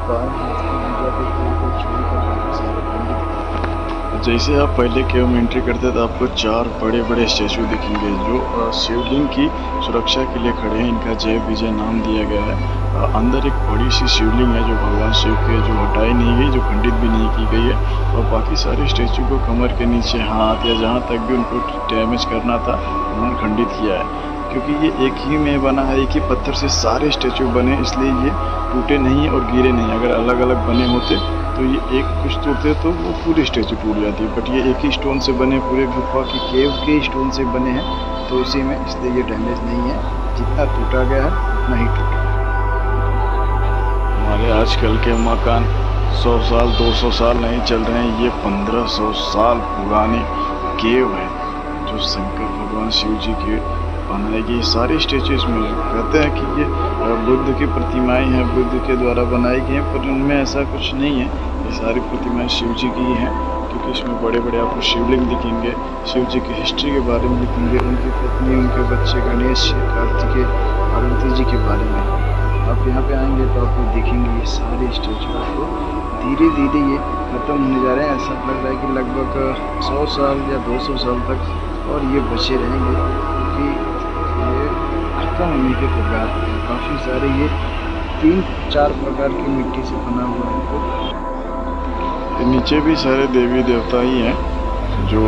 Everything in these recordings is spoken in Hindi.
बाएं हाथ की भुजा पे पैर को छोड़कर बाकी सारे पंडित। जैसे आप पहले केव में एंट्री करते तो आपको 4 बड़े-बड़े स्टैचू दिखेंगे जो शिवलिंग की सुरक्षा के लिए खड़े हैं। इनका जय विजय नाम दिया गया है। अंदर एक बड़ी सी शिवलिंग है जो भगवान शिव के जो हटाई नहीं गई, जो खंडित भी नहीं की गई है। और बाकी सारे स्टैचू को कमर के नीचे हाथ या जहाँ तक भी उनको डैमेज करना था उन्होंने खंडित किया है। क्योंकि ये एक ही में बना है, एक ही पत्थर से सारे स्टैचू बने, इसलिए ये टूटे नहीं और गिरे नहीं। अगर अलग अलग बने होते तो ये एक कुछ टूटते तो वो पूरी स्टैचू टूट जाती है। बट ये एक ही स्टोन से बने, पूरे गुफा की केव के स्टोन से बने हैं, तो इसी में इसलिए ये डैमेज नहीं है। जितना टूटा गया है उतना ही टूटा है। हमारे आजकल के मकान 100 साल 200 साल नहीं चल रहे हैं, ये 1500 साल पुरानी केव है जो शंकर भगवान शिव जी के बनाई गई। सारे स्टेचूज में कहते हैं कि ये बुद्ध की प्रतिमाएं हैं, बुद्ध के द्वारा बनाई गई हैं, पर उनमें ऐसा कुछ नहीं है। ये सारी प्रतिमाएं शिव जी की ही हैं, क्योंकि इसमें बड़े बड़े आपको शिवलिंग दिखेंगे, शिव जी की हिस्ट्री के बारे में लिखेंगे, उनकी पत्नी, उनके बच्चे गणेश, कार्तिकेय, पार्वती जी के बारे में। आप यहाँ पे आएंगे तो आपको दिखेंगे ये सारे स्टेचू। आपको धीरे धीरे ये खत्म होने जा रहे हैं। ऐसा लग रहा है कि लगभग 100 साल या 200 साल तक और ये बचे रहेंगे, क्योंकि ये खत्म होने के कगार पे हैं। काफ़ी सारे ये 3-4 प्रकार की मिट्टी से बना हुआ है। तो नीचे भी सारे देवी देवता ही हैं जो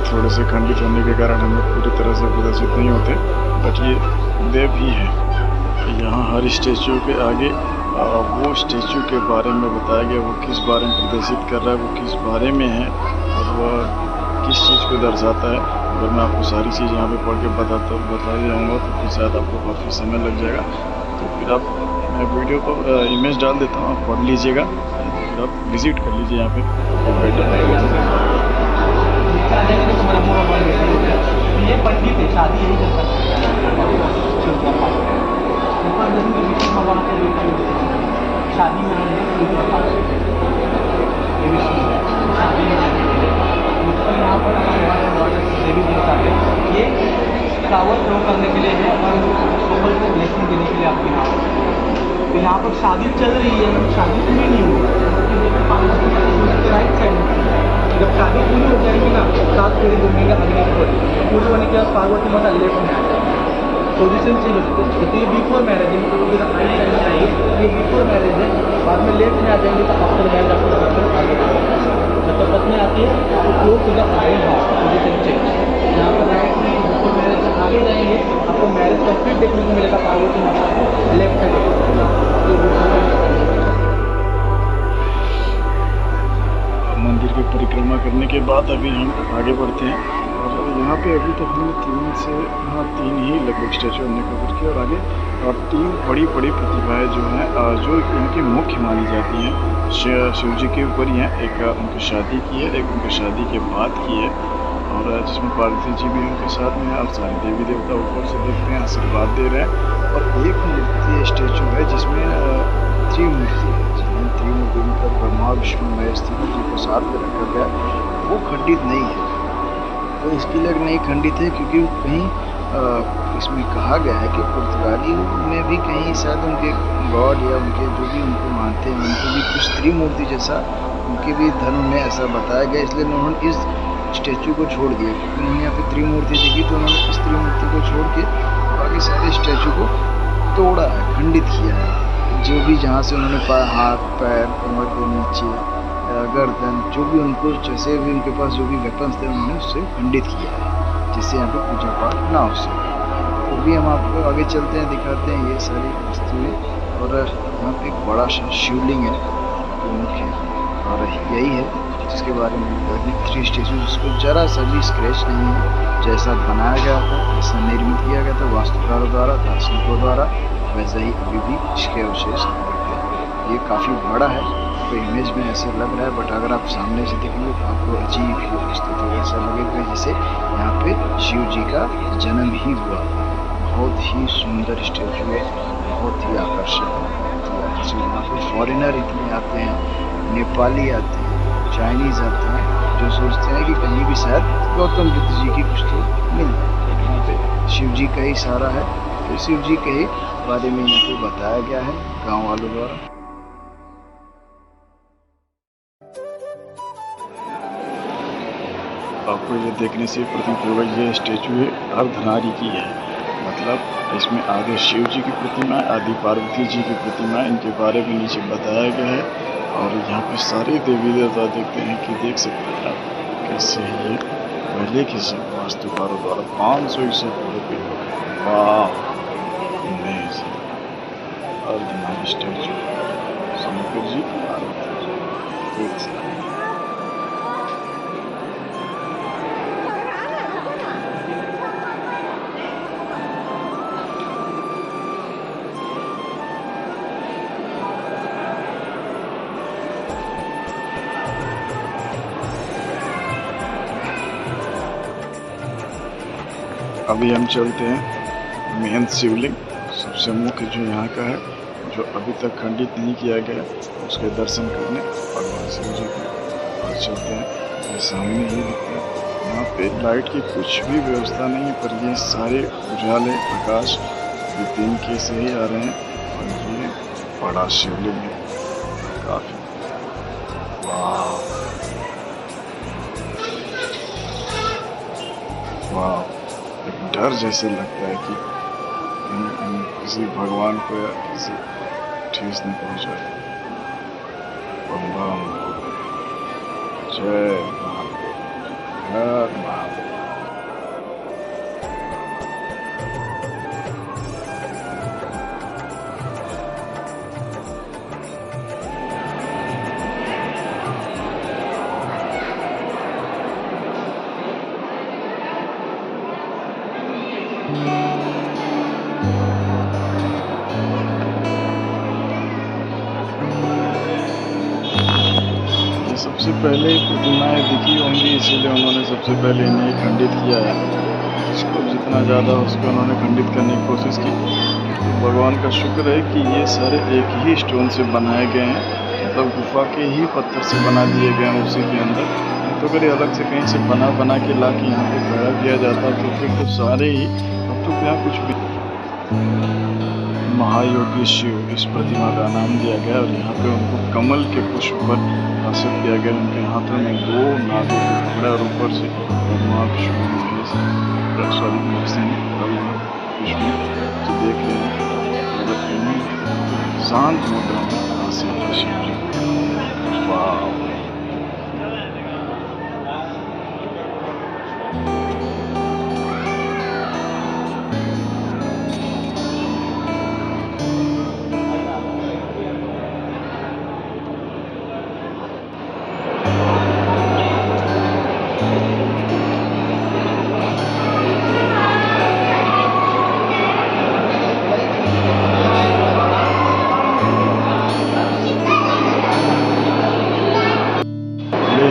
थोड़े से खंडित होने के कारण हमें पूरी तरह से प्रदर्शित नहीं होते, बट ये देव ही है। यहाँ हर स्टैचू के आगे वो स्टैचू के बारे में बताया गया, वो किस बारे में प्रदर्शित कर रहा है, वो किस बारे में है और वह किस चीज़ को दर्शाता है। अगर मैं आपको सारी चीज़ यहाँ पे पढ़ के बता जाऊँगा तो फिर शायद आपको काफ़ी समय लग जाएगा। तो फिर आप मैं वीडियो को इमेज डाल देता हूँ, आप पढ़ लीजिएगा, फिर आप विज़िट कर लीजिए यहाँ पे। ये पंडित है, शादी यही करता शादी में यहाँ पर देवी देवता है। ये फ्लावर थ्रो करने के लिए है और सोबल को ब्लेसिंग देने के लिए आपके यहाँ पर। तो यहाँ पर शादी चल रही है, शादी पूरी नहीं हुई, राइट साइड में जब शादी पूरी हो जाएगी ना, 7 फेरे घूमेंगे अग्नि पर, पूरी होने के बाद पार्वती माता लेफ्ट में आ जाएगी, पोजिशन चेंज हो सकती है। तो ये बिफोर मैरिज है, राइट साइड में आएगी, ये बिफोर मैरिज है। बाद में लेफ्ट में आ जाएंगे तो आफ्टर मैरिज आपको आगे जब पत्नी आती है तो close to the right half position change. यहाँ पर राइट में बिफोर मैरिज आगे जाएंगे, आपको मैरिज कंप्लीट देखने को मिलेगा पार्वती माता को लेफ्ट साइड। मंदिर की परिक्रमा करने के बाद अभी हम आगे बढ़ते हैं और यहाँ पे अभी तक हमने 3 ही लगभग स्टैचू हमने कवर किया और आगे 3 बड़ी बड़ी प्रतिभाएं जो हैं जो इनकी मुख्य मानी जाती हैं शिव जी के ऊपर ही हैं। एक उनकी शादी की है, एक उनकी शादी के बाद की है, और जिसमें पार्वती जी भी उनके साथ में और सारे देवी देवता ऊपर से देखते हैं, आशीर्वाद दे रहे हैं। और एक मूर्ति स्टैचू है जिसमें त्रिमूर्ति है, जिसमें त्रिमूर्ति मतलब ब्रह्मा विष्णु महेश तीनों जी को साथ में रखा गया, वो खंडित नहीं है। तो इसके लिए नहीं खंडित है क्योंकि कहीं इसमें कहा गया है कि पुर्तगाली में भी कहीं शायद उनके गॉड या उनके जो भी उनको मानते हैं उनको भी कुछ त्रिमूर्ति जैसा उनके भी धर्म में ऐसा बताया गया, इसलिए उन्होंने इस स्टैचू को छोड़ दिया। क्योंकि उन्होंने यहाँ पे त्रिमूर्ति देखी तो उन्होंने इस त्रिमूर्ति को छोड़ के बाकी सारे स्टैचू को तोड़ा है, खंडित किया है। जो भी जहाँ से उन्होंने हाथ पैर कमर के नीचे गर्दन जो भी उनको जैसे भी उनके पास जो भी वेपन्स थे उन्होंने उससे खंडित किया है, जिससे यहाँ पे पूजा पाठ ना हो सके। तो भी हम आपको आगे चलते हैं, दिखाते हैं ये सारी वस्तुएं। और यहाँ पे एक बड़ा सा शिवलिंग है जो मुख्य है और यही है जिसके बारे में 3 स्टैचू जिसको जरा सा भी स्क्रैच नहीं है। जैसा बनाया गया था, जैसा निर्मित किया गया था वास्तुकारों द्वारा, दार्शनिकों द्वारा, वैसा ही अभी भी इसके अवशेष दिखते हैं। ये काफ़ी बड़ा है, तो इमेज में ऐसे लग रहा है, बट अगर आप सामने से देखेंगे तो आपको अजीब ही स्थिति ऐसा लगेगा जैसे यहाँ पे शिव जी का जन्म ही हुआ। बहुत ही सुंदर स्टैचू है, बहुत ही आकर्षक है। यहाँ पे फॉरेनर इतने आते हैं, नेपाली आते हैं, चाइनीज़ आते हैं, जो सोचते हैं कि कहीं भी शायद गौतम बुद्ध जी की कुछ तो मिल जाए। यहाँ पे शिव जी का ही सारा है, तो शिव जी के ही बारे में यहाँ पे बताया गया है गाँव वालों द्वारा। आपको ये देखने से प्रतीत होगा ये स्टेचू है अर्धनारी की है, मतलब इसमें आगे शिव जी की प्रतिमा है, आदि पार्वती जी की प्रतिमा है, इनके बारे में नीचे बताया गया है। और यहाँ पे सारे देवी देवता देखते हैं कि देख सकते हैं आप कैसे ये पहले के वास्तुकारों द्वारा 500 ईसा पूर्व पे। वाह, अमेजिंग अर्धनारी स्टेचू शंकर जी पार्वती जी देख सकते हैं। अभी हम चलते हैं मेन शिवलिंग, सबसे मुख्य जो यहाँ का है, जो अभी तक खंडित नहीं किया गया, उसके दर्शन करने भगवान शिव जी के। और चलते हैं, ये सामने ही दिखता है। यहाँ पे लाइट की कुछ भी व्यवस्था नहीं है, पर ये सारे उजाले प्रकाश ये दिन के से ही आ रहे हैं। और ये बड़ा शिवलिंग है काफी। वाह वाह, एक डर जैसे लगता है कि कहीं किसी भगवान को या किसी ठेस न पहुंचाए। बम बम जय महादेव, हर महादेव। सबसे पहले प्रतिमाएं दिखी होंगी, इसीलिए उन्होंने सबसे पहले इन्हें खंडित किया है। जिसको जितना ज़्यादा हो उसको उन्होंने खंडित करने की कोशिश की। तो भगवान का शुक्र है कि ये सारे एक ही स्टोन से बनाए गए हैं, मतलब गुफा के ही पत्थर से बना दिए गए हैं उसी के अंदर। तो अगर ये अलग से कहीं से बना के ला के यहाँ पे खड़ा किया जाता तो फिर तो सारे ही, अब तो यहाँ कुछ भी। महायोगी शिव इस प्रतिमा का नाम दिया गया, और यहाँ पे उनको कमल के पुष्प पर आसन किया गया। उनके हाथों में 2 नागों के टुकड़े और ऊपर से ब्रह्मा विष्णु महेश, सॉरी ब्रह्मा विष्णु जो देख रहे हैं शांत मुद्रा में आसन है शिव जी। वाह,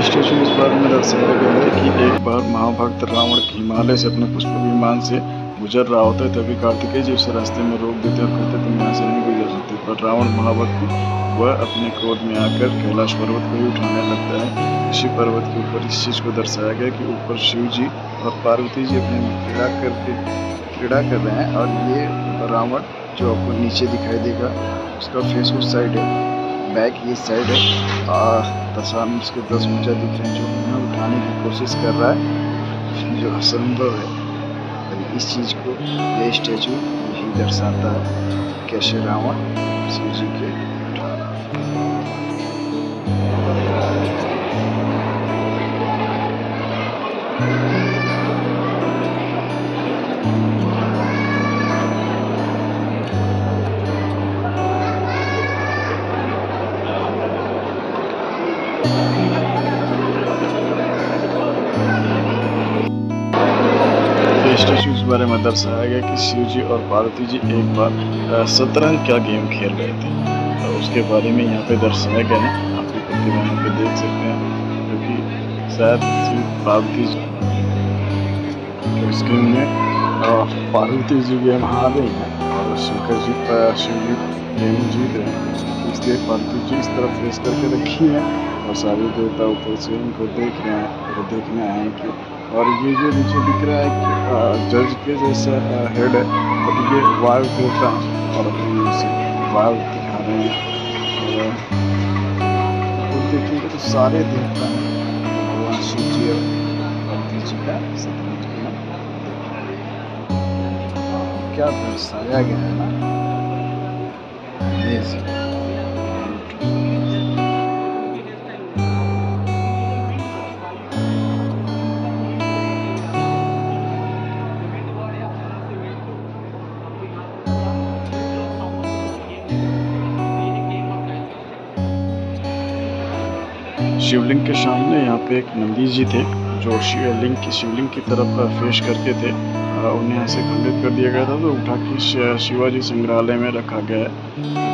स्टेचू इस बारे में दर्शाया गया है कि एक बार महाभक्त रावण हिमालय से अपने पुष्प विमान से गुजर रहा होता है, तभी कार्तिकेय जी उसे रास्ते में रोक देते और कहते तुम यहाँ से नहीं गुजर सकते। पर रावण महाभक्त वह अपने क्रोध में आकर कैलाश पर्वत को ही उठाने लगता है। इसी पर्वत के ऊपर इस चीज़ को दर्शाया गया कि ऊपर शिव जी और पार्वती जी अपने क्रीड़ा कर रहे हैं, और ये रावण जो आपको नीचे दिखाई देगा उसका फेस उस साइड है, बैक ये साइड है। दशान उसके 10 ऊंचा दिख रहे हैं, जो उन्हें उठाने की कोशिश कर रहा है, जो असंभव है। और इस चीज़ को ये स्टैचू यही दर्शाता है, कैसे रावण शिव जी के उठा रहा है। स्टेचू इस बारे में दर्शाया गया कि शिव जी और पार्वती जी एक बार शतरंज का गेम खेल रहे थे, तो उसके बारे में यहाँ पे दर्शाया गया है। आप प्रतिमा यहाँ पे देख सकते हैं, क्योंकि शायद शिव पार्वती जी इस गेम में पार्वती जी गेम हार रही हैं और शिव जी गेम जीत रहे हैं। इसलिए पार्वती जी इस तरफ फेस करके रखी है और सारे देवता ऊपर से इनको देख रहे हैं। तो देखना है कि, और ये जो नीचे दिख रहा है कि जज के जैसा हेड है, तो ये वायु देवता है और वायु दिखा रहे हैं। और देखेंगे तो सारे देवता हैं, भगवान शिव जी और का शतरंज गेम देख रहे हैं। क्या दर्शाया गया है ना, अमेजिंग। शिवलिंग के सामने यहाँ पे एक नंदी जी थे जो शिवलिंग की तरफ फेस करके थे। उन्हें ऐसे खंडित कर दिया गया था, तो उठा के शिवाजी संग्रहालय में रखा गया है,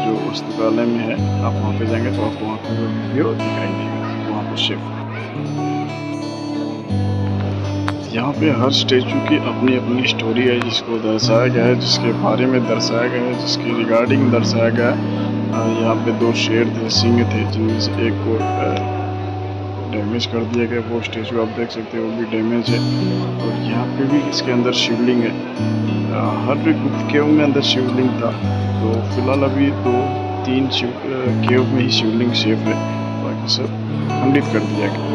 जो पुस्तकालय में है। आप वहाँ पे जाएंगे तो आपको वहाँ का वीडियो दिखाई देगा, वहाँ पे शिव। यहाँ पे हर स्टेचू की अपनी अपनी स्टोरी है, जिसको दर्शाया गया है, जिसके बारे में दर्शाया गया है, जिसके रिगार्डिंग दर्शाया गया है। यहाँ पे 2 शेर थे, सिंह थे, जिनमें से एक को डैमेज कर दिया गया। वो स्टेचू आप देख सकते हो, वो भी डैमेज है। और यहाँ पे भी इसके अंदर शिवलिंग है। हर गुप्त केव में अंदर शिवलिंग था, तो फिलहाल अभी 2-3 केव में ही शिवलिंग सेफ है, बाकी सब खंडित कर दिया गया।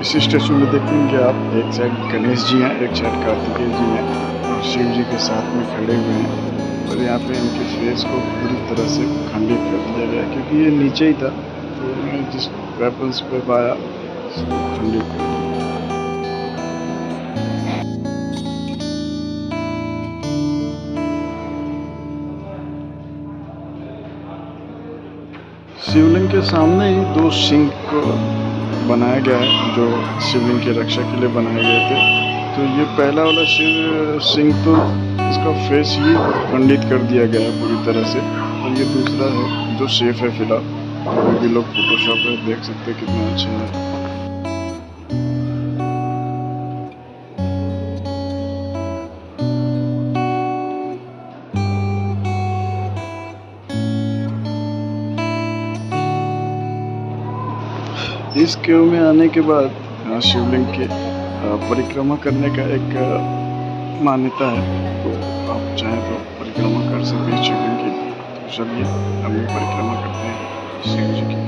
इसी स्टेचू में देखेंगे आप, एक साइड गणेश जी हैं, एक साइड कार्तिकेय जी हैं, और शिव जी के साथ में खड़े हुए हैं। और यहाँ पे इनके फेस को पूरी तरह से खंडित कर दिया गया, क्योंकि ये नीचे ही था, तो उन्होंने जिस वेपन्स पे पाया उसको खंडित कर दिया। शिवलिंग के सामने ही 2 सिंह को बनाया गया है, जो शिवलिंग की रक्षा के लिए बनाए गए थे। तो ये पहला वाला सिंह तो इसका फेस ही खंडित कर दिया गया है पूरी तरह से, और ये दूसरा है जो सेफ है फिलहाल। तो भी लोग फोटोशॉप में देख सकते हैं कितना अच्छा है। इस केव में आने के बाद शिवलिंग के परिक्रमा करने का एक मान्यता है, तो आप चाहें तो परिक्रमा कर सकते हैं शिवलिंग की। तो चलिए हम ये परिक्रमा करते हैं शिव जी की।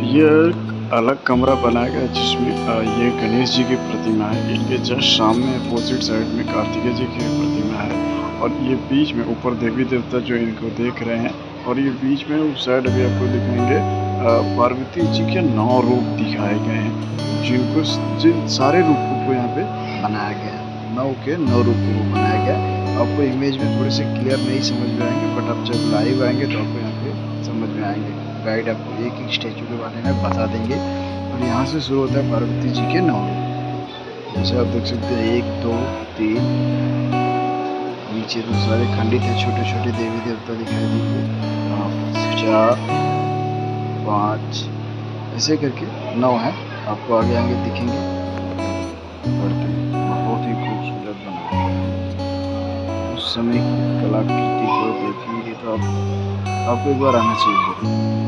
ये एक अलग कमरा बनाया गया, जिसमें ये गणेश जी की प्रतिमा है। इनके जस्ट सामने अपोजिट साइड में कार्तिकेय जी की प्रतिमा है, और ये बीच में ऊपर देवी देवता जो इनको देख रहे हैं, और ये बीच में उस साइड भी आपको दिखाएंगे पार्वती जी के 9 रूप दिखाए गए हैं, जिन सारे रूपों को यहाँ पे बनाया गया है। 9 के 9 रूपों को बनाया गया। आपको इमेज में थोड़े से क्लियर नहीं समझ में आएंगे, बट आप जब लाइव आएंगे तो आपको यहाँ पे समझ में आएंगे। गाइड आपको एक एक स्टैचू के बारे में बता देंगे। और यहाँ से शुरू होता है पार्वती जी के 9 रूप। जैसे आप देख सकते हैं 1 2 3, नीचे तो सारे खंडित है, छोटे छोटे देवी देवता दिखाई देंगे। 4 5 ऐसे करके 9 है, आपको आगे आगे दिखेंगे। बहुत ही खूबसूरत बना है। उस समय की कलाकृति को देखेंगे तो आपको एक बार आना चाहिए,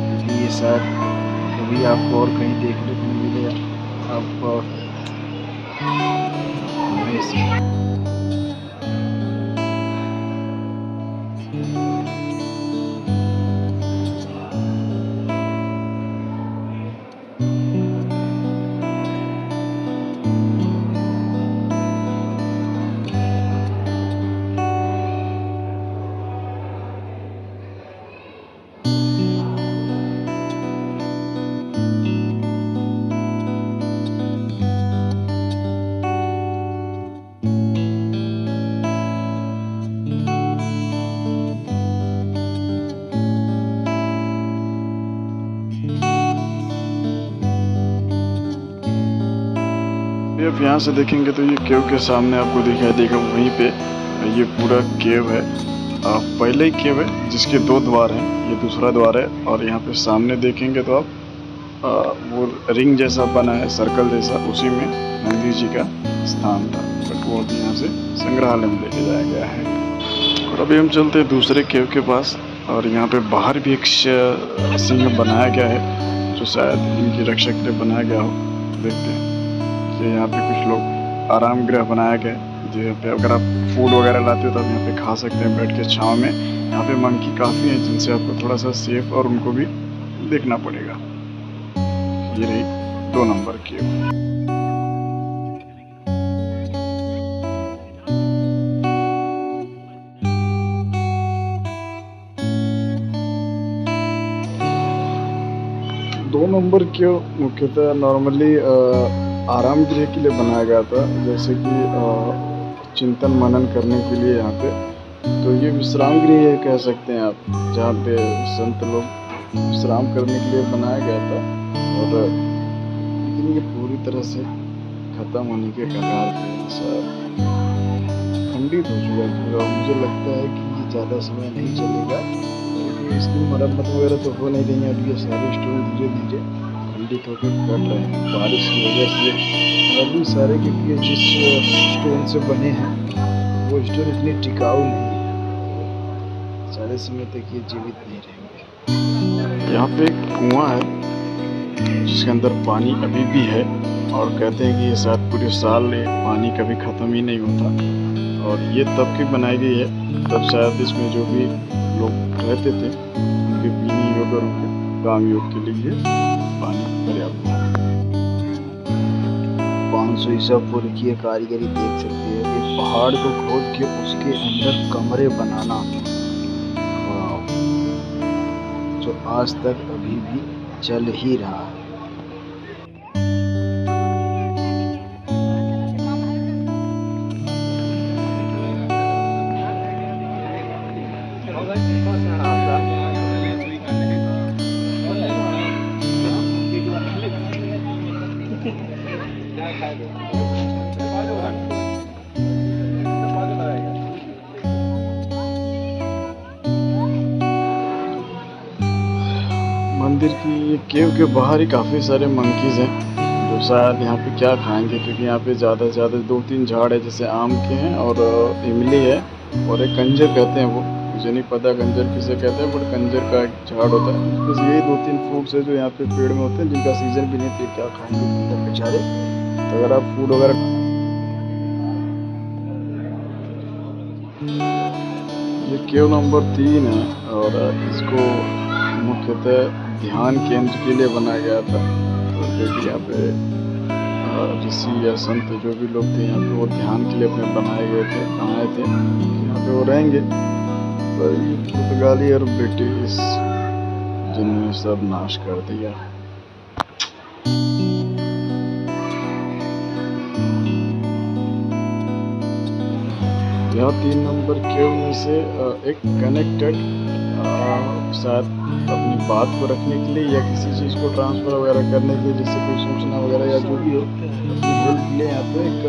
क्योंकि ये शायद कभी आपको और कहीं देखने को नहीं मिलेगा। आपको आप यहाँ से देखेंगे तो ये केव के सामने आपको दिखाई देगा, वहीं पे ये पूरा केव है। पहले ही केव है जिसके 2 द्वार हैं, ये दूसरा द्वार है। और यहाँ पे सामने देखेंगे तो आप वो रिंग जैसा बना है, सर्कल जैसा, उसी में नंदी जी का स्थान था, बट वो अभी यहाँ से संग्रहालय में लेके जाया गया है। और अभी हम चलते हैं दूसरे केव के पास, और यहाँ पे बाहर भी एक सिंह बनाया गया है, जो शायद इनकी रक्षा के लिए बनाया गया हो। देखते हैं कि यहाँ पे कुछ लोग आराम गृह बनाया गया है, जहाँ पे अगर आप फूड वगैरह लाते हो तो आप यहाँ पे खा सकते हैं बैठ के छाँव में। यहाँ पे मंकी काफ़ी हैं जिनसे आपको थोड़ा सा सेफ और उनको भी देखना पड़ेगा। ये रही 2 नंबर की। दो नंबर क्यों मुख्यतः नॉर्मली आराम गृह के लिए बनाया गया था, जैसे कि चिंतन मनन करने के लिए यहाँ पे। तो ये विश्राम गृह कह सकते हैं आप, जहाँ पे संत लोग विश्राम करने के लिए बनाया गया था। और लेकिन ये पूरी तरह से ख़त्म होने के कगार पे, खंडित हो चुका है पूरा। मुझे लगता है कि ये ज़्यादा समय नहीं चलेगा, इसकी मरम्मत वगैरह तो हो नहीं रही है। अभी ये सारे स्टोन धीरे धीरे खंडित होकर कट रहे हैं बारिश की वजह से। अभी सारे, क्योंकि जिस स्टोन से बने हैं वो स्टोन इतनी टिकाऊ नहीं है, ज़्यादा समय तक ये जीवित नहीं रहेंगे। यहाँ पे एक कुआं है जिसके अंदर पानी अभी भी है, और कहते हैं कि ये शायद पूरे साल पानी कभी ख़त्म ही नहीं होता। और ये तब की बनाई गई है, तब शायद इसमें जो भी लोग रहते थे उनके पीने योग और उनके काम योग के लिए पानी पर्याप्त था। 500 ईसा पूर्व की कारीगरी देख सकते हैं कि पहाड़ को खोद के उसके अंदर कमरे बनाना, जो आज तक अभी भी चल ही रहा है। मंदिर की केव के बाहर ही काफ़ी सारे मंकीज़ हैं, जो शायद यहाँ पे क्या खाएंगे, क्योंकि यहाँ पे ज़्यादा से ज़्यादा 2-3 झाड़ है, जैसे आम के हैं और इमली है, और एक कंजर कहते हैं। वो मुझे नहीं पता कंजर किसे कहते हैं, बट कंजर का एक झाड़ होता है। बस यही 2-3 फ्रूट्स है जो यहाँ पे पेड़ में होते हैं, जिनका सीजन भी नहीं थे, क्या खाएंगे बेचारे। तो अगर आप फूड वगैरह, ये केव नंबर 3 है, और इसको मुख्यतः ध्यान केंद्र के लिए बनाया गया था। तो देखिए यहाँ पे ऋषि या संत जो भी लोग थे यहाँ पे, वो ध्यान के लिए अपने बनाए थे, यहाँ पे वो रहेंगे। पर पुर्तगाली और ब्रिटिश जिन्होंने सब नाश कर दिया। यह 3 नंबर केव में से एक कनेक्टेड, शायद अपनी बात को रखने के लिए या किसी चीज़ को ट्रांसफ़र वगैरह करने के लिए, जैसे कोई सूचना वगैरह या जो भी हो, अपनी हेल्प के लिए यहाँ पे एक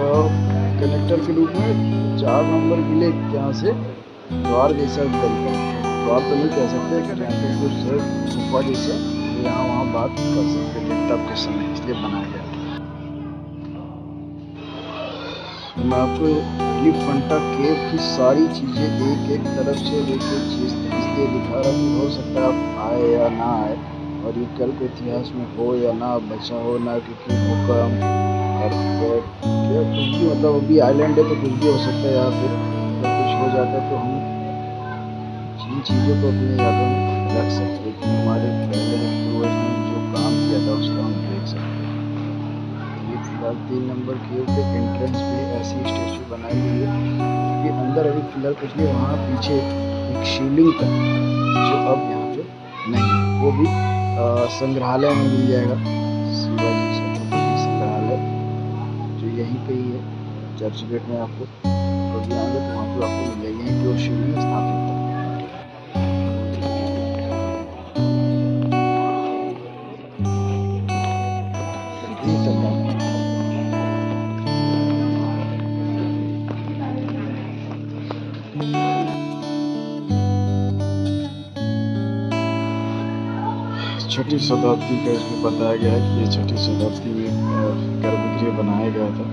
कनेक्टर के रूप में 4 नंबर के लिए यहाँ से द्वार जैसा तरीका, द्वार तो नहीं कह सकते, यहाँ पे कुछ गुफा जैसे, यहाँ वहाँ बात कर सकते थे तब के समय, इसलिए बनाया गया था। मैं आपको एलिफेंटा केव की सारी चीज़ें एक तरफ से एक चीज़ इसलिए दिखा रहा हूँ, हो सकता है आप आए या ना आए, और ये कल के इतिहास में हो या ना बचा हो, ना क्योंकि भूकंप और क्या कुछ भी, मतलब वो भी आइलैंड है तो कुछ भी हो सकता है यहाँ पे। अगर कुछ हो जाता है तो हम जिन चीज़ों को अपनी यादों में रख सकते हैं कि हमारे पहले पूर्वज ने जो काम किया था उसका हम देख सकते हैं। ये फिलहाल 3 नंबर केव के एंट्रेंस पे ऐसी स्टैचू बनाई गई है कि अंदर अभी फिलहाल कुछ नहीं, वहाँ पीछे एक शिवलिंग था जो अब यहाँ पे नहीं है, वो भी संग्रहालय में मिल जाएगा। शिवाजी छत्रपति संग्रहालय जो यहीं पे ही है, चर्च गेट में। आपको कभी आएंगे तो वहाँ पे आपको मिलेगा, यहीं पे वो शिवलिंग स्थापित था। छठी शताब्दी का इसमें बताया गया है कि ये छठी शताब्दी में गर्भगृह बनाया गया था,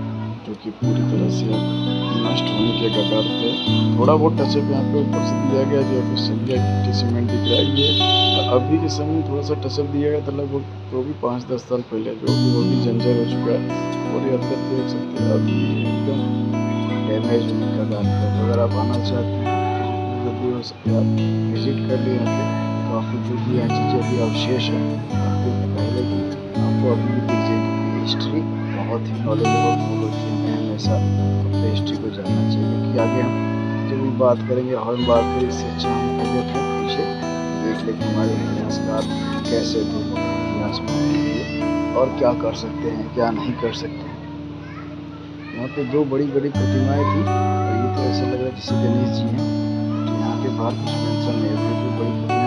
जो कि पूरी तरह से नष्ट होने के कगार पे। थोड़ा बहुत टचअप यहाँ पे ऊपर से दिया गया, जो कि सरिया गिट्टी सीमेंट दिख रहा है। ये अभी के समय में थोड़ा सा टचअप दिया गया था, लगभग तो भी 5-10 साल पहले, जो कि वो भी जंजर हो चुका है। और ये अंदर देख सकते हैं अभी एकदम डैमेज होने का कगार पे। अगर आप आना चाहते हैं तो जल्दी हो सके आप विजिट कर लें यहाँ पे। काफ़ी जो भी यहाँ चीज़ें अभी अवशेष है आपको पहले की आपको अभी भी दिख जाएगी। हिस्ट्री बहुत ही नॉलेजेबल फूल होती है, हमें हमेशा अपने हिस्ट्री को जानना चाहिए, क्योंकि आगे हम जब भी बात करेंगे हम बात करें, इससे अच्छा हम पहले अपने पीछे देख लें कि हमारे इतिहासकार कैसे थे, इतिहास में और क्या कर सकते हैं क्या नहीं कर सकते हैं। यहाँ पे 2 बड़ी बड़ी प्रतिमाएं थी और ये तो ऐसा लग रहा है जैसे गणेश जी हैं। तो यहाँ के बाहर कुछ मेंशन नहीं है। 2 बड़ी प्रतिमाएं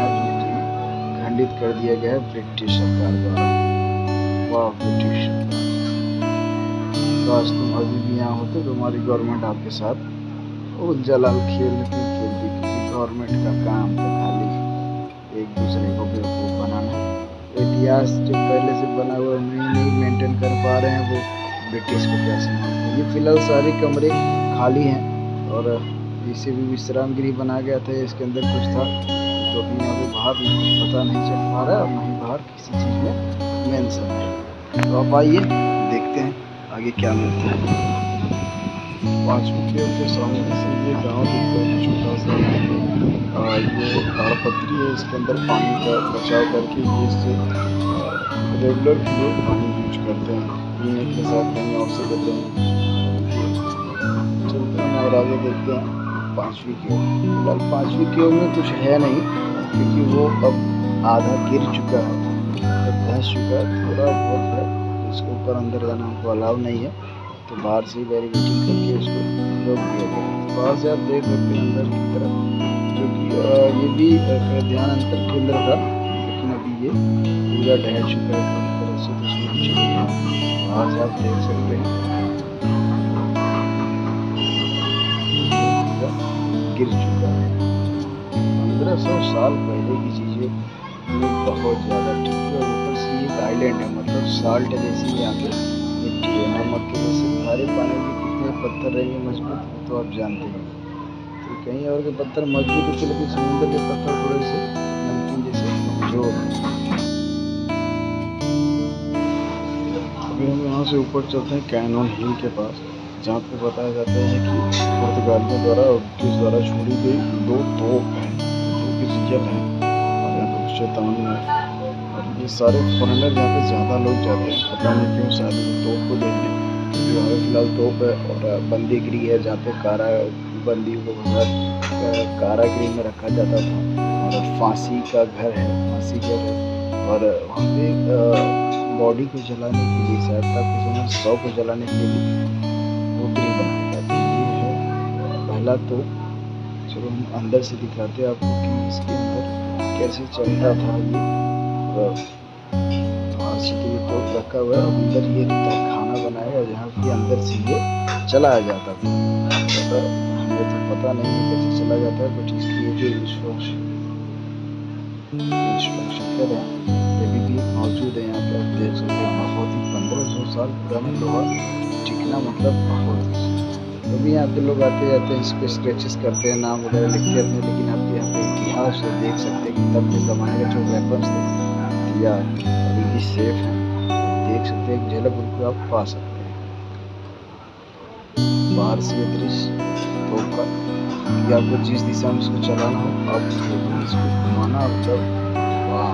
खंडित कर दिया गया है ब्रिटिश सरकार द्वारा। वाह, ब्रिटिश सरकार, काश तुम अभी भी यहाँ होते तो हमारी गवर्नमेंट आपके साथ वो जलाल खेलती, क्योंकि गवर्नमेंट का काम था खाली एक दूसरे को बेवकूफ़ बनाना। इतिहास जो पहले से बना हुआ नहीं मेंटेन कर पा रहे हैं, वो ब्रिटिश को कैसे मानते हैं। ये फिलहाल सारे कमरे खाली हैं और इसे भी विश्राम गृह बनाया गया था। इसके अंदर कुछ था तो अभी यहाँ पे बाहर पता नहीं चल पा रहा है और नहीं बाहर किसी चीज़ में मेंशन है। तो आप आइए देखते हैं आगे क्या मिलता है। 5वीं केव के सामने से ये गांव दिखता है छोटा सा। ये ताड़पत्री है, इसके अंदर पानी का बचाव करके ये इससे रेगुलर लोग पानी यूज करते हैं पीने के साथ, कहीं और से देते हैं। चलते हैं और आगे देखते हैं 5वीं केव। फिलहाल 5वीं केव में कुछ है नहीं, क्योंकि वो अब आधा गिर चुका है, धंस चुका है। थोड़ा बहुत है, इसके ऊपर अंदर जाना हमको अलाउ नहीं है, तो बाहर से बैरिकेडिंग करके उसको रोक दिया गया है। बाहर से आप देख सकते हैं अंदर की तरफ, जो कि ये भी ध्यान अंतर केंद्र था, लेकिन अभी ये पूरा ढह चुका है पूरी तरह से, तो सूख चुकी है। बाहर से आप देख सकते हैं गिर चुका है। 1500 साल पहले की चीज़ें बहुत ज़्यादा ठीक है। ऊपर से एक आइलैंड है, मतलब साल्ट जैसी यहाँ पे मिट्टी है, नमक के जैसे। खारे पानी के कितने पत्थर रहेंगे मजबूत, तो आप जानते हैं। तो कहीं और के पत्थर मजबूत होते, लेकिन समुद्र के पत्थर थोड़े से नमकीन जैसे कमजोर हैं। अभी हम यहाँ से ऊपर चलते हैं कैनन हिल के पास, जहाँ पे बताया जाता है कि पुर्तगालियों द्वारा और ब्रिटिश द्वारा छोड़ी गई 2 तोप हैं, जो कि रियल हैं और यहाँ पे चेतावनी है। और ये सारे फॉरेनर यहाँ पे ज़्यादा लोग जाते हैं, पता नहीं क्यों, शायद तोप को देखने। यहाँ पे फिलहाल तोप है और बंदी गृह है, जहाँ पे बंदियों को कारागृह में रखा जाता था। और फांसी का घर है, फांसी घर है। और वहाँ पे बॉडी को जलाने के लिए, शायद तक शव को जलाने के लिए वो गृह बनाया गया था। ये है पहला तो। चलो हम अंदर से दिखाते हैं आपको कि इसके अंदर कैसे चलता था ये। फांसी के लिए तोप रखा हुआ है और अंदर ये खाना बनाया, जहाँ के अंदर से ये चलाया जाता था। हमें तो पता नहीं है कैसे चला जाता है, बट इसकी जो इंस्ट्रक्शन है ये भी मौजूद है यहाँ पे। आप देख सकते हैं बहुत ही 1500 साल पुराना लोहा टिकना, मतलब बहुत ही। अभी यहाँ पे लोग आते जाते हैं, इस पर स्केचेस करते हैं, नाम वगैरह लिखते रहते हैं। लेकिन आप यहाँ पे इतिहास को देख सकते हैं कि तब के ज़माने का जो वेपन्स थे या अभी भी सेफ हैं। देख सकते हैं, झलक उनको आप पा सकते हैं। बाहर से दृश्य तोप का, कि आपको जिस दिशा में इसको चलाना हो आप इसको घुमाना, मतलब वाह।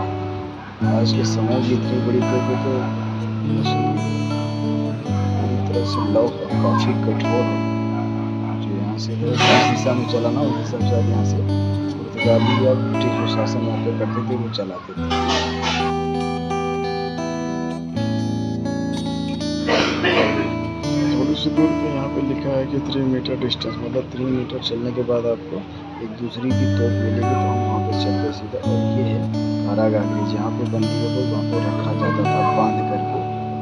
आज के समय की इतनी बड़ी तोपें तो पूरी तरह से लौ काफ़ी कठोर है। जो यहाँ से जिस दिशा में चलाना उस हिसाब से आप यहाँ से पुर्तगाली या ब्रिटिश जो शासन यहाँ पे करते थे वो चलाते थे। थोड़ी सी दूर पे यहाँ पे लिखा है कि 3 मीटर डिस्टेंस, मतलब 3 मीटर चलने के बाद आपको एक दूसरी की तोप मिलेगी। तो हम वहाँ पे चलते सीधा। और ये है कारागार, जहाँ पे बंदियों को वहाँ पर रखा जाता था बांध करके,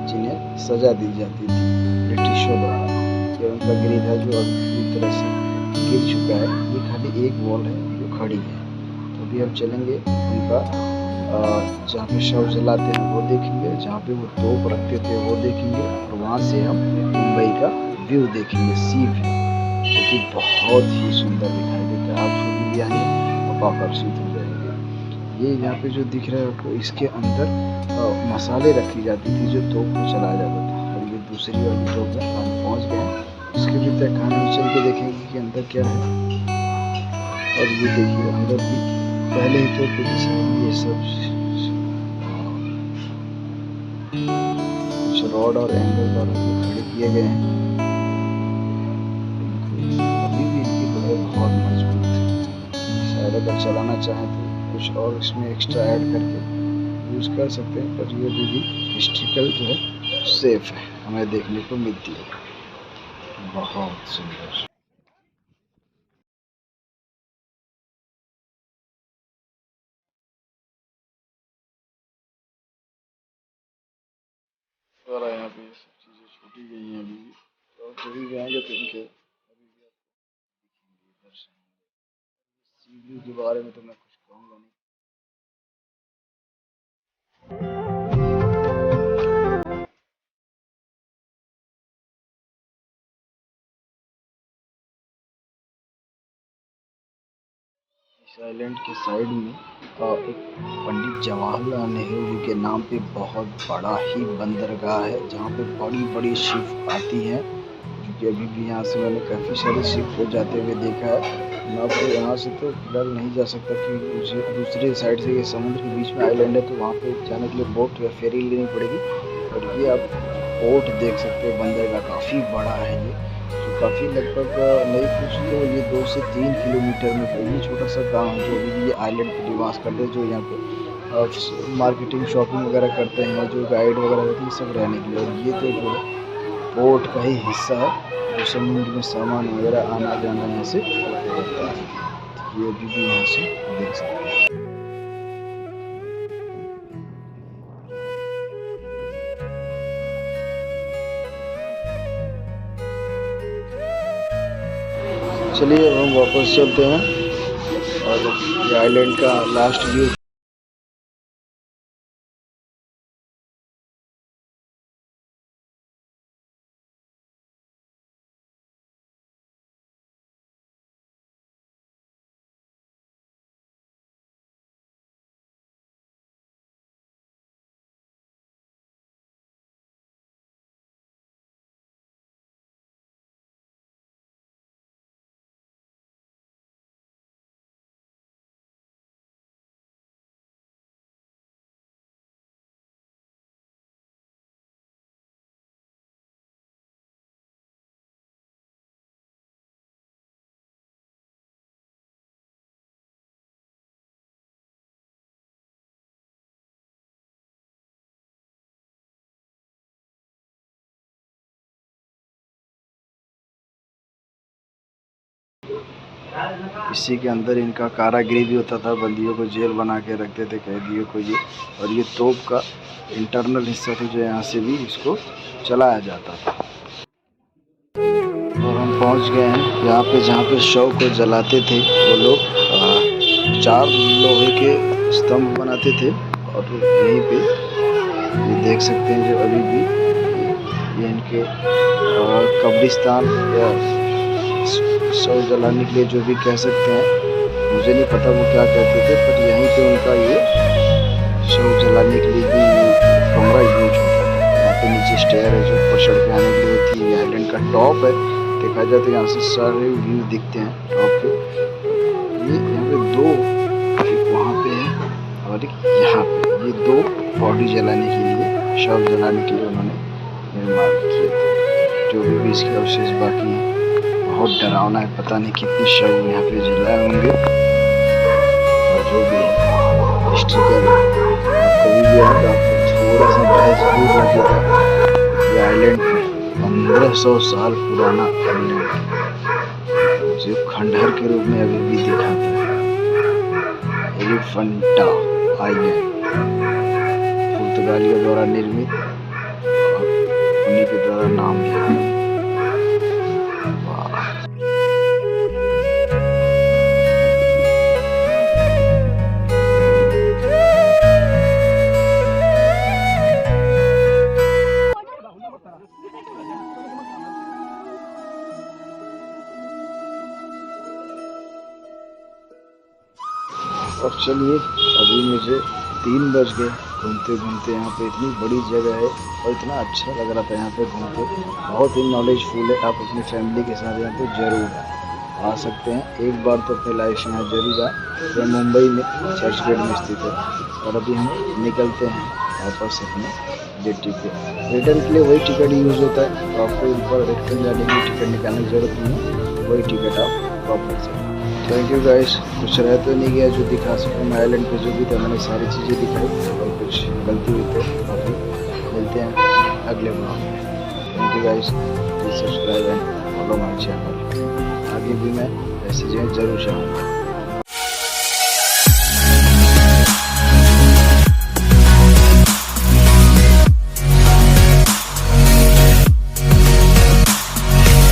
जिन्हें सजा दी जाती थी ब्रिटिशों द्वारा। ये उनका गृह था जो अभी पूरी तरह से गिर चुका है। ये खाली एक वॉल है जो खड़ी है। तो अभी हम चलेंगे उनका जहाँ पे शव जलाते हैं वो देखेंगे, जहाँ पे वो तोप रखते थे वो देखेंगे, और वहाँ से हम मुंबई का व्यू देखेंगे, सी व्यू, जो कि बहुत ही सुंदर दिखाई देता है। आप जो भी आएंगे आप आकर्षित हो जाएंगे। ये यहाँ पे जो दिख रहा है आपको, इसके अंदर मसाले रखी जाती थी जो तोप को चलाया जाता था। और ये दूसरी वाली तोप है, हम पहुँच गए हैं। इसके भी तहखाने में चल के देखेंगे कि अंदर क्या है। और ये देखिए अंदर भी पहले ही तोप के ये सब कुछ रॉड और एंगल द्वारा खड़े किए गए हैं। अभी भी इनकी बड़े बहुत मजबूत है। शायद अगर चलाना चाहें तो कुछ और इसमें एक्स्ट्रा ऐड करके यूज़ कर सकते हैं, पर ये अभी भी हिस्ट्रिकल जो है सेफ है, हमें देखने को मिलती है। बहुत सुंदर। और यहाँ पे सब चीज़ें छूटी गई हैं अभी भी, और कभी भी आएंगे तो इनके अभी भी आपको दर्शन। सी व्यू के बारे में तो मैं कुछ कहूँगा नहीं। इस आइलैंड के साइड में एक पंडित जवाहरलाल नेहरू जी के नाम पे बहुत बड़ा ही बंदरगाह है, जहाँ पे बड़ी बड़ी शिप आती हैं, क्योंकि अभी भी यहाँ से मैंने काफ़ी सारे शिप को जाते हुए देखा है। मैं आपको यहाँ से तो फिलहाल नहीं जा सकता, क्योंकि दूसरे साइड से ये समुद्र के बीच में आइलैंड है, तो वहाँ पे जाने के लिए बोट या फेरी लेनी पड़ेगी। और ये आप पोर्ट देख सकते हो, बंदरगाह काफ़ी बड़ा है ये, तो काफ़ी लगभग नहीं कुछ तो ये 2 से 3 किलोमीटर में ये छोटा सा गांव है, जो भी ये आइलैंड पे निवास करते हैं, जो यहाँ पे मार्केटिंग शॉपिंग वगैरह करते हैं, जो गाइड वगैरह रहती है सब रहने के लिए। और ये तो जो पोर्ट का ही हिस्सा है, जो समुद्र में सामान वगैरह आना जाना यहाँ से होता है। ये अभी भी यहाँ से देख सकते हैं। चलिए अब हम वापस चलते हैं, और ये आइलैंड का लास्ट व्यू। इसी के अंदर इनका कारागिरी भी होता था, बंदियों को जेल बना के रखते थे, कैदियों को ये। और ये तोप का इंटरनल हिस्सा था, जो यहाँ से भी इसको चलाया जाता था। और हम पहुँच गए हैं यहाँ पे, जहाँ पे शव को जलाते थे वो लोग 4 लोहे के स्तंभ बनाते थे, और यहीं पे ये देख सकते हैं जो अभी भी ये इनके कब्रिस्तान या शव जलाने के लिए जो भी कह सकते हैं, मुझे नहीं पता वो क्या कहते थे, पर यहीं पे उनका ये शव जलाने के लिए भी कमरा यूज होता है। यहाँ पे नीचे स्टेयर है जो ऊपर चढ़ के आने के लिए होती है। ये आइलैंड का टॉप है, देखा जाए तो यहाँ से सारे व्यू दिखते हैं टॉप पे। ये यहाँ पे 2, एक वहाँ पे है और एक यहाँ पे, ये 2 बॉडी जलाने के लिए, शव जलाने के लिए उन्होंने निर्माण किए थे। जो भी इसके अवशेष बाकी हैं, बहुत डरावना है, पता नहीं कितने शव यहाँ पे जलाए होंगे। और जो भी हिस्ट्रिकल कभी भी आएगा आपको थोड़ा सा भय जरूर लगेगा। ये आइलैंड 1500 साल पुराना आइलैंड जो खंडहर के रूप में अभी भी दिखाता है। एलिफेंटा आइलैंड पुर्तगालियों द्वारा निर्मित, और उन्हीं के द्वारा नाम दिया है। और चलिए, अभी मुझे 3 बज गए घूमते घूमते। यहाँ पे इतनी बड़ी जगह है और इतना अच्छा लग रहा था यहाँ पे घूम के, बहुत ही नॉलेजफुल है। आप अपनी फैमिली के साथ यहाँ पे ज़रूर आ सकते हैं, एक बार तो अपने लाइफ में यहाँ जरूर आए। यह मुंबई में चर्च गेट में स्थित है। और अभी हम निकलते हैं वापस अपने जेटी पे। रिटर्न के लिए वही टिकट यूज़ होता है, तो आपको ऊपर रिटर्न जाने की टिकट निकालने की जरूरत नहीं है, वही टिकट आप वापस से। Thank you guys. कुछ रह तो नहीं गया जो दिखा सकूँ मैं आइलैंड पे, जो भी था मैंने सारी चीज़ें दिखाई, और कुछ गलती हुई तो अभी मिलते हैं अगले ब्लॉग में। Thank you guys, please subscribe and follow my channel. आगे भी मैं ऐसी जगह जरूर चाहूँगा।